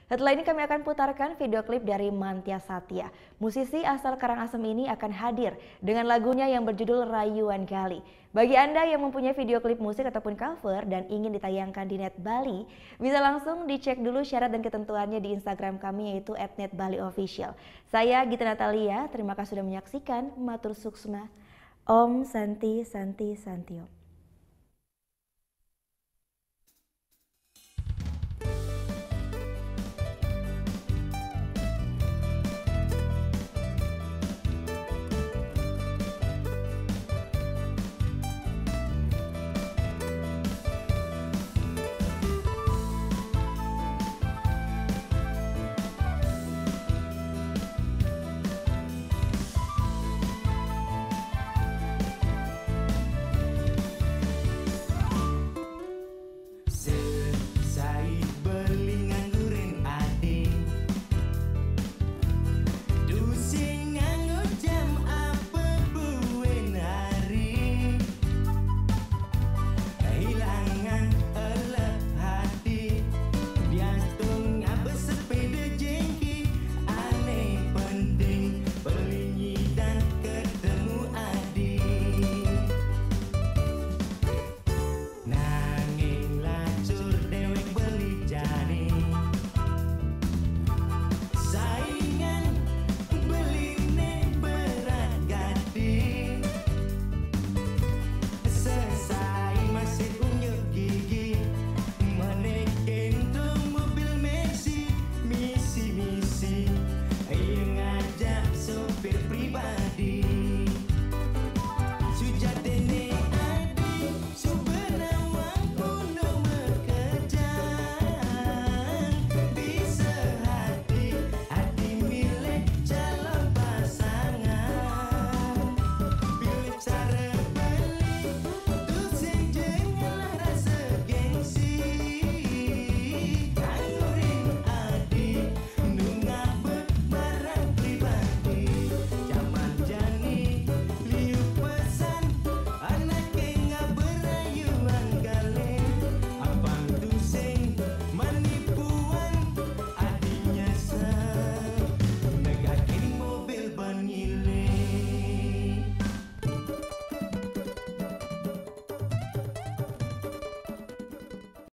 Setelah ini kami akan putarkan video klip dari Mantia Satya. Musisi asal Karangasem ini akan hadir dengan lagunya yang berjudul Rayuan Gali. Bagi Anda yang mempunyai video klip musik ataupun cover dan ingin ditayangkan di Net Bali, bisa langsung dicek dulu syarat dan ketentuannya di Instagram kami yaitu @netbaliofficial. Saya Gita Natalia, terima kasih sudah menyaksikan. Matur suksma. Om Santi Santi Santio.